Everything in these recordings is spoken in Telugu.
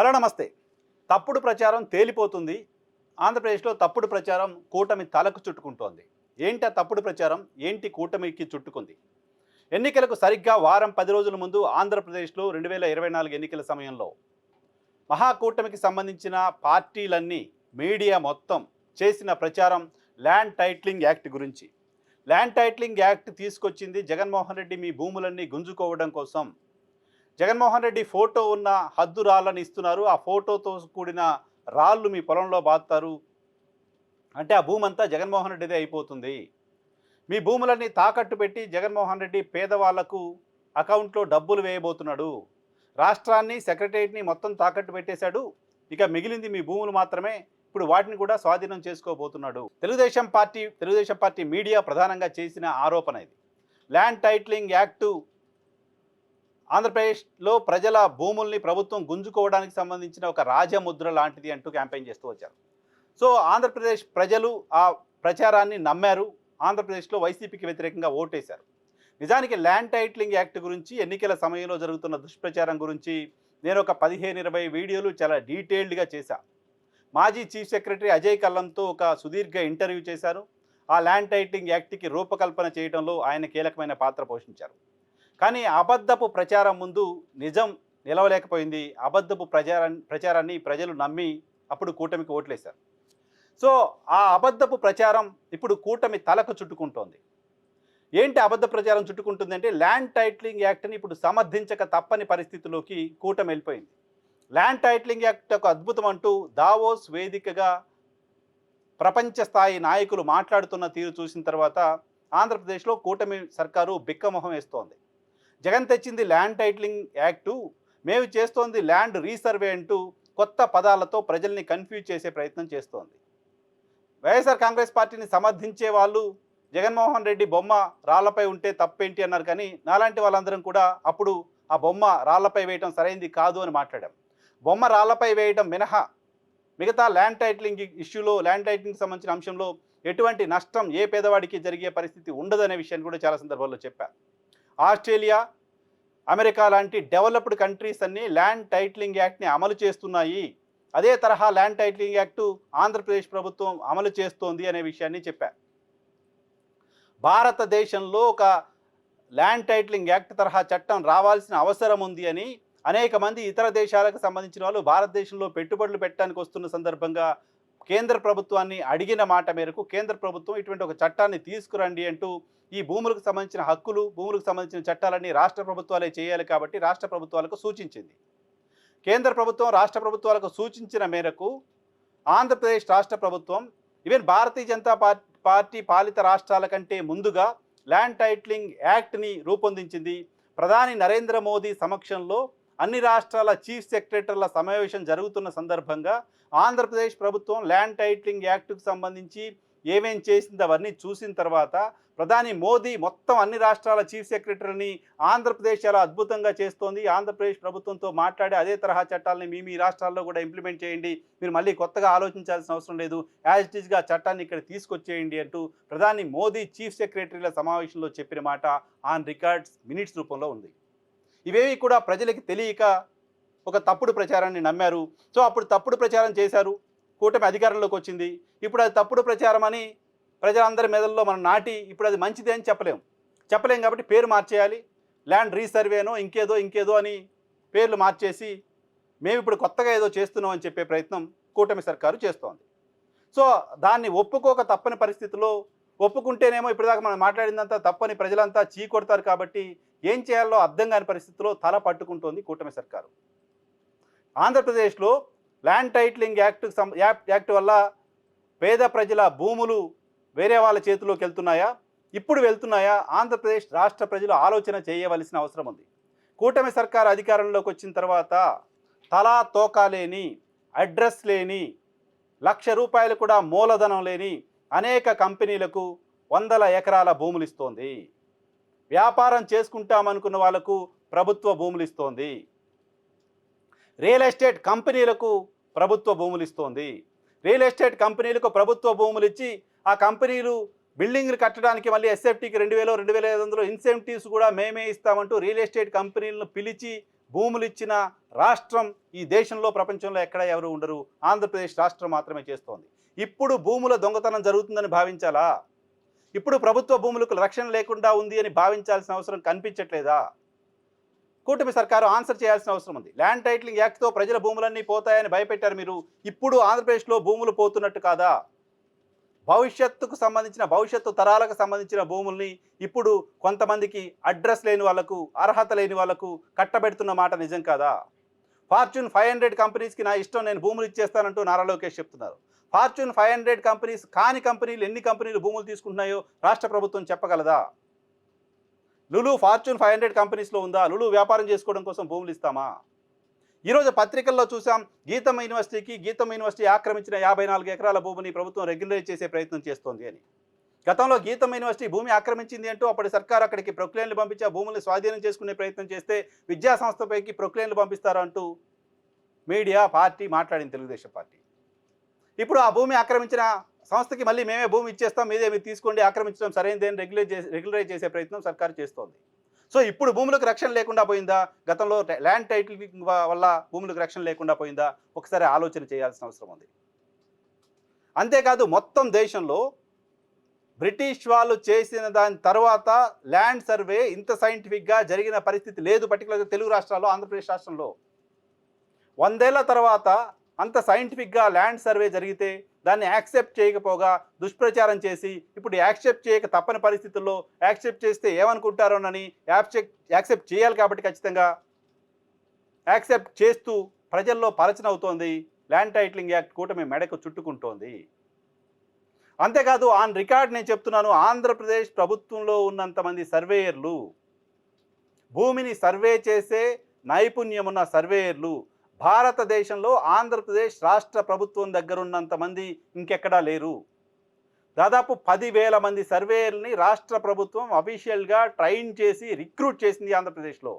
హలో నమస్తే. తప్పుడు ప్రచారం తేలిపోతుంది. ఆంధ్రప్రదేశ్లో తప్పుడు ప్రచారం కూటమి తలకు చుట్టుకుంటోంది. ఏంటి ఆ తప్పుడు ప్రచారం? ఏంటి కూటమికి చుట్టుకుంది? ఎన్నికలకు సరిగ్గా వారం 10 రోజుల ముందు ఆంధ్రప్రదేశ్లో 2024 ఎన్నికల సమయంలో మహాకూటమికి సంబంధించిన పార్టీలన్నీ, మీడియా మొత్తం చేసిన ప్రచారం ల్యాండ్ టైటిలింగ్ యాక్ట్ గురించి. ల్యాండ్ టైటిలింగ్ యాక్ట్ తీసుకొచ్చింది జగన్మోహన్ రెడ్డి మీ భూములన్నీ గుంజుకోవడం కోసం. జగన్మోహన్ రెడ్డి ఫోటో ఉన్న హద్దు రాళ్ళని ఇస్తున్నారు. ఆ ఫోటోతో కూడిన రాళ్ళు మీ పొలంలో బాదుతారు అంటే ఆ భూమి అంతా జగన్మోహన్ రెడ్డిదే అయిపోతుంది. మీ భూములన్నీ తాకట్టు పెట్టి జగన్మోహన్ రెడ్డి పేదవాళ్లకు అకౌంట్లో డబ్బులు వేయబోతున్నాడు. రాష్ట్రాన్ని, సెక్రటరియట్ని మొత్తం తాకట్టు పెట్టేశాడు. ఇక మిగిలింది మీ భూములు మాత్రమే. ఇప్పుడు వాటిని కూడా స్వాధీనం చేసుకోబోతున్నాడు. తెలుగుదేశం పార్టీ మీడియా ప్రధానంగా చేసిన ఆరోపణ ఇది. ల్యాండ్ టైటిలింగ్ యాక్టు ఆంధ్రప్రదేశ్లో ప్రజల భూముల్ని ప్రభుత్వం గుంజుకోవడానికి సంబంధించిన ఒక రాజముద్ర లాంటిది అంటూ క్యాంపెయిన్ చేస్తూ వచ్చారు. సో ఆంధ్రప్రదేశ్ ప్రజలు ఆ ప్రచారాన్ని నమ్మారు. ఆంధ్రప్రదేశ్లో వైసీపీకి వ్యతిరేకంగా ఓటేశారు. నిజానికి ల్యాండ్ టైటిలింగ్ యాక్ట్ గురించి, ఎన్నికల సమయంలో జరుగుతున్న దుష్ప్రచారం గురించి నేను ఒక 15-20 వీడియోలు చాలా డీటెయిల్డ్గా చేశాను. మాజీ చీఫ్ సెక్రటరీ అజయ్ కల్లంతో ఒక సుదీర్ఘ ఇంటర్వ్యూ చేశారు. ఆ ల్యాండ్ టైటిలింగ్ యాక్ట్కి రూపకల్పన చేయడంలో ఆయన కీలకమైన పాత్ర పోషించారు. కానీ అబద్ధపు ప్రచారం ముందు నిజం నిలవలేకపోయింది. అబద్ధపు ప్రచారాన్ని ప్రజలు నమ్మి అప్పుడు కూటమికి ఓట్లేశారు. సో ఆ అబద్ధపు ప్రచారం ఇప్పుడు కూటమి తలకు చుట్టుకుంటోంది. ఏంటి అబద్ధ ప్రచారం చుట్టుకుంటుంది అంటే, ల్యాండ్ టైటిలింగ్ యాక్ట్ని ఇప్పుడు సమర్థించక తప్పని పరిస్థితిలోకి కూటమి వెళ్ళిపోయింది. ల్యాండ్ టైటిలింగ్ యాక్ట్ ఒక అద్భుతం అంటూ దావోస్ వేదికగా ప్రపంచ స్థాయి నాయకులు మాట్లాడుతున్న తీరు చూసిన తర్వాత ఆంధ్రప్రదేశ్లో కూటమి సర్కారు బిక్కమొహం వేస్తోంది. జగన్ తెచ్చింది ల్యాండ్ టైటిలింగ్ యాక్టు, మేము చేస్తోంది ల్యాండ్ రీసర్వే అంటూ కొత్త పదాలతో ప్రజల్ని కన్ఫ్యూజ్ చేసే ప్రయత్నం చేస్తోంది. వైఎస్ఆర్ కాంగ్రెస్ పార్టీని సమర్థించే వాళ్ళు జగన్మోహన్ రెడ్డి బొమ్మ రాళ్లపై ఉంటే తప్పేంటి అన్నారు. కానీ నాలాంటి వాళ్ళందరం కూడా అప్పుడు ఆ బొమ్మ రాళ్లపై వేయటం సరైంది కాదు అని మాట్లాడాం. బొమ్మ రాళ్లపై వేయడం మినహా మిగతా ల్యాండ్ టైటిలింగ్ ఇష్యూలో, ల్యాండ్ టైటిలింగ్కి సంబంధించిన అంశంలో ఎటువంటి నష్టం ఏ పేదవాడికి జరిగే పరిస్థితి ఉండదనే విషయాన్ని కూడా చాలా సందర్భాల్లో చెప్పారు. ఆస్ట్రేలియా, అమెరికా లాంటి డెవలప్డ్ కంట్రీస్ అన్నీ ల్యాండ్ టైటిలింగ్ యాక్ట్ని అమలు చేస్తున్నాయి. అదే తరహా ల్యాండ్ టైటిలింగ్ యాక్టు ఆంధ్రప్రదేశ్ ప్రభుత్వం అమలు చేస్తోంది అనే విషయాన్ని చెప్పారు. భారతదేశంలో ఒక ల్యాండ్ టైటిలింగ్ యాక్ట్ తరహా చట్టం రావాల్సిన అవసరం ఉంది అని అనేక మంది ఇతర దేశాలకు సంబంధించిన వాళ్ళు భారతదేశంలో పెట్టుబడులు పెట్టడానికి వస్తున్న సందర్భంగా కేంద్ర ప్రభుత్వాన్ని అడిగిన మాట మేరకు కేంద్ర ప్రభుత్వం ఇటువంటి ఒక చట్టాన్ని తీసుకురండి అంటూ, ఈ భూములకు సంబంధించిన హక్కులు, భూములకు సంబంధించిన చట్టాలన్నీ రాష్ట్ర ప్రభుత్వాలే చేయాలి కాబట్టి రాష్ట్ర ప్రభుత్వాలకు సూచించింది. కేంద్ర ప్రభుత్వం రాష్ట్ర ప్రభుత్వాలకు సూచించిన మేరకు ఆంధ్రప్రదేశ్ రాష్ట్ర ప్రభుత్వం, ఈవెన్ భారతీయ జనతా పార్టీ పాలిత రాష్ట్రాల కంటే ముందుగా ల్యాండ్ టైటిలింగ్ యాక్ట్ని రూపొందించింది. ప్రధాని నరేంద్ర మోదీ సమక్షంలో అన్ని రాష్ట్రాల చీఫ్ సెక్రటరీల సమావేశం జరుగుతున్న సందర్భంగా ఆంధ్రప్రదేశ్ ప్రభుత్వం ల్యాండ్ టైటిలింగ్ యాక్ట్కు సంబంధించి ఏమేం చేసింది అవన్నీ చూసిన తర్వాత ప్రధాని మోదీ మొత్తం అన్ని రాష్ట్రాల చీఫ్ సెక్రటరీని ఆంధ్రప్రదేశ్ చాలా అద్భుతంగా చేస్తోంది, ఆంధ్రప్రదేశ్ ప్రభుత్వంతో మాట్లాడి అదే తరహా చట్టాలని మీ రాష్ట్రాల్లో కూడా ఇంప్లిమెంట్ చేయండి, మీరు మళ్ళీ కొత్తగా ఆలోచించాల్సిన అవసరం లేదు, యాజ్ ఇట్ ఈస్గా చట్టాన్ని ఇక్కడ తీసుకొచ్చేయండి అంటూ ప్రధాని మోదీ చీఫ్ సెక్రటరీల సమావేశంలో చెప్పిన మాట ఆన్ రికార్డ్స్ మినిట్స్ రూపంలో ఉంది. ఇవేవి కూడా ప్రజలకి తెలియక ఒక తప్పుడు ప్రచారాన్ని నమ్మారు. సో అప్పుడు తప్పుడు ప్రచారం చేశారు, కూటమి అధికారంలోకి వచ్చింది. ఇప్పుడు అది తప్పుడు ప్రచారం అని ప్రజలందరి మెదల్లో మనం నాటి ఇప్పుడు అది మంచిదే అని చెప్పలేం కాబట్టి పేరు మార్చేయాలి. ల్యాండ్ రీసర్వేనో ఇంకేదో అని పేర్లు మార్చేసి మేము ఇప్పుడు కొత్తగా ఏదో చేస్తున్నాం అని చెప్పే ప్రయత్నం కూటమి సర్కారు చేస్తోంది. సో దాన్ని ఒప్పుకోక తప్పని పరిస్థితిలో, ఒప్పుకుంటేనేమో ఇప్పటిదాకా మనం మాట్లాడిందంతా తప్పని ప్రజలంతా చీకొడతారు కాబట్టి ఏం చేయాలో అర్థం కాని పరిస్థితిలో తల పట్టుకుంటోంది కూటమి సర్కారు. ఆంధ్రప్రదేశ్లో ల్యాండ్ టైటిలింగ్ యాక్ట్ వల్ల పేద ప్రజల భూములు వేరే వాళ్ళ చేతిలోకి వెళ్తున్నాయా, ఇప్పుడు వెళ్తున్నాయా? ఆంధ్రప్రదేశ్ రాష్ట్ర ప్రజలు ఆలోచన చేయవలసిన అవసరం ఉంది. కూటమి సర్కారు అధికారంలోకి వచ్చిన తర్వాత తలా తోకా లేని, అడ్రస్ లేని, ₹1,00,000 కూడా మూలధనం లేని అనేక కంపెనీలకు వందల ఎకరాల భూములు ఇస్తోంది. వ్యాపారం చేసుకుంటామనుకున్న వాళ్లకు ప్రభుత్వ భూములు ఇస్తోంది. రియల్ ఎస్టేట్ కంపెనీలకు ప్రభుత్వ భూములు ఇస్తోంది. రియల్ ఎస్టేట్ కంపెనీలకు ప్రభుత్వ భూములు ఇచ్చి ఆ కంపెనీలు బిల్డింగ్లు కట్టడానికి మళ్ళీ ఎస్ఎఫ్టీకి 2,000, 2,500 ఇన్సెంటివ్స్ కూడా మేమే ఇస్తామంటూ రియల్ ఎస్టేట్ కంపెనీలను పిలిచి భూములు ఇచ్చిన రాష్ట్రం ఈ దేశంలో ప్రపంచంలో ఎక్కడ ఎవరు ఉండరు, ఆంధ్రప్రదేశ్ రాష్ట్రం మాత్రమే చేస్తోంది. ఇప్పుడు భూముల దొంగతనం జరుగుతుందని భావించాలా? ఇప్పుడు ప్రభుత్వ భూములకు రక్షణ లేకుండా ఉంది అని భావించాల్సిన అవసరం కనిపించట్లేదా? కూటమి సర్కారు ఆన్సర్ చేయాల్సిన అవసరం ఉంది. ల్యాండ్ టైటిలింగ్ యాక్ట్తో ప్రజల భూములన్నీ పోతాయని భయపెట్టారు మీరు. ఇప్పుడు ఆంధ్రప్రదేశ్లో భూములు పోతున్నట్టు కాదా? భవిష్యత్తు తరాలకు సంబంధించిన భూముల్ని ఇప్పుడు కొంతమందికి అడ్రస్ లేని వాళ్లకు, అర్హత లేని వాళ్లకు కట్టబెడుతున్న మాట నిజం కాదా? ఫార్చ్యూన్ 500 కంపెనీస్కి నా ఇష్టం, నేను భూములు ఇచ్చేస్తానంటూ నారా లోకేష్ చెప్తున్నారు. ఫార్చ్యూన్ 500 కంపెనీస్ కాని కంపెనీలు ఎన్ని కంపెనీలు భూములు తీసుకుంటున్నాయో రాష్ట్ర ప్రభుత్వం చెప్పగలదా? లులు ఫార్చ్యూన్ 500 కంపెనీస్లో ఉందా? లులు వ్యాపారం చేసుకోవడం కోసం భూములు ఇస్తామా? ఈరోజు పత్రికల్లో చూసాం, గీతం యూనివర్సిటీ ఆక్రమించిన 54 ఎకరాల భూమిని ప్రభుత్వం రెగ్యులరైజ్ చేసే ప్రయత్నం చేస్తోంది అని. గతంలో గీతం యూనివర్సిటీ భూమి ఆక్రమించింది అంటూ అప్పటి సర్కారు అక్కడికి ప్రొక్లైన్లు పంపించి ఆ భూముల్ని స్వాధీనం చేసుకునే ప్రయత్నం చేస్తే విద్యా సంస్థపైకి ప్రొక్లైన్లు పంపిస్తారు అంటూ మీడియా పార్టీ మాట్లాడింది, తెలుగుదేశం పార్టీ. ఇప్పుడు ఆ భూమి ఆక్రమించిన సంస్థకి మళ్ళీ మేమే భూమి ఇచ్చేస్తాం, మీదే మీరు తీసుకోండి, ఆక్రమించడం సరైనదేని రెగ్యులరైజ్ చేసే ప్రయత్నం సర్కారు చేస్తోంది. సో ఇప్పుడు భూములకు రక్షణ లేకుండా పోయిందా? గతంలో ల్యాండ్ టైటిలింగ్ వల్ల భూములకు రక్షణ లేకుండా పోయిందా? ఒకసారి ఆలోచన చేయాల్సిన అవసరం ఉంది. అంతేకాదు, మొత్తం దేశంలో బ్రిటిష్ వాళ్ళు చేసిన దాని తర్వాత ల్యాండ్ సర్వే ఇంత సైంటిఫిక్గా జరిగిన పరిస్థితి లేదు, పర్టికులర్గా తెలుగు రాష్ట్రాల్లో, ఆంధ్రప్రదేశ్ రాష్ట్రంలో. 100 ఏళ్ల తర్వాత అంత సైంటిఫిక్గా ల్యాండ్ సర్వే జరిగితే దాన్ని యాక్సెప్ట్ చేయకపోగా దుష్ప్రచారం చేసి ఇప్పుడు యాక్సెప్ట్ చేయక తప్పని పరిస్థితుల్లో యాక్సెప్ట్ చేస్తే ఏమనుకుంటారోనని యాక్సెప్ట్ చేయాలి కాబట్టి ఖచ్చితంగా యాక్సెప్ట్ చేస్తూ ప్రజల్లో పరచన అవుతోంది. ల్యాండ్ టైటిలింగ్ యాక్ట్ కూటమి మెడకు చుట్టుకుంటోంది. అంతేకాదు, ఆన్ రికార్డ్ నేను చెప్తున్నాను, ఆంధ్రప్రదేశ్ ప్రభుత్వంలో ఉన్నంతమంది సర్వేయర్లు, భూమిని సర్వే చేసే నైపుణ్యం ఉన్న సర్వేయర్లు భారతదేశంలో ఆంధ్రప్రదేశ్ రాష్ట్ర ప్రభుత్వం దగ్గర ఉన్నంతమంది ఇంకెక్కడా లేరు. దాదాపు 10,000 మంది సర్వేయర్ని రాష్ట్ర ప్రభుత్వం అఫీషియల్గా ట్రైన్ చేసి రిక్రూట్ చేసింది ఆంధ్రప్రదేశ్లో.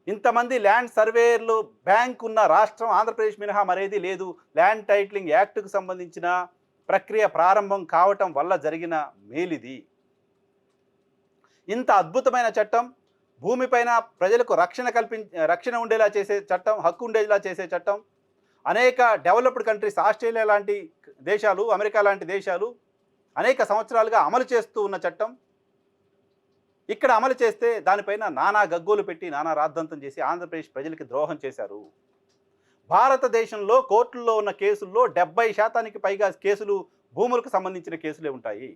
ఇంతమంది ల్యాండ్ సర్వేయర్లు బ్యాంక్ ఉన్న రాష్ట్రం ఆంధ్రప్రదేశ్ మినహా మరేది లేదు. ల్యాండ్ టైటిలింగ్ యాక్ట్కు సంబంధించిన ప్రక్రియ ప్రారంభం కావటం వల్ల జరిగిన మేలిది. ఇంత అద్భుతమైన చట్టం, భూమిపైన ప్రజలకు రక్షణ ఉండేలా చేసే చట్టం, హక్కు ఉండేలా చేసే చట్టం, అనేక డెవలప్డ్ కంట్రీస్, ఆస్ట్రేలియా లాంటి దేశాలు, అమెరికా లాంటి దేశాలు అనేక సంవత్సరాలుగా అమలు చేస్తూ ఉన్న చట్టం ఇక్కడ అమలు చేస్తే దానిపైన నానా గగ్గోలు పెట్టి నానా రాద్ధాంతం చేసి ఆంధ్రప్రదేశ్ ప్రజలకి ద్రోహం చేశారు. భారతదేశంలో కోర్టుల్లో ఉన్న కేసుల్లో 70% పైగా కేసులు భూములకు సంబంధించిన కేసులే ఉంటాయి.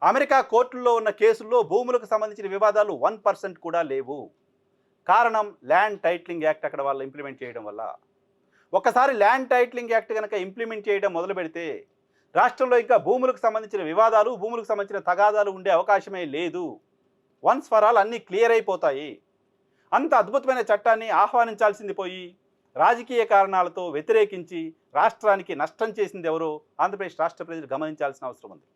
అమెరికా కోర్టుల్లో ఉన్న కేసుల్లో భూములకు సంబంధించిన వివాదాలు 1% కూడా లేవు. కారణం ల్యాండ్ టైటిలింగ్ యాక్ట్ అక్కడ వాళ్ళు ఇంప్లిమెంట్ చేయడం వల్ల. ఒకసారి ల్యాండ్ టైటిలింగ్ యాక్ట్ కనుక ఇంప్లిమెంట్ చేయడం మొదలు పెడితే రాష్ట్రంలో ఇంకా భూములకు సంబంధించిన వివాదాలు, భూములకు సంబంధించిన తగాదాలు ఉండే అవకాశమే లేదు. వన్స్ ఫర్ ఆల్ అన్నీ క్లియర్ అయిపోతాయి. అంత అద్భుతమైన చట్టాన్ని ఆహ్వానించాల్సింది పోయి రాజకీయ కారణాలతో వ్యతిరేకించి రాష్ట్రానికి నష్టం చేసింది ఎవరో ఆంధ్రప్రదేశ్ రాష్ట్ర ప్రజలు గమనించాల్సిన అవసరం ఉంది.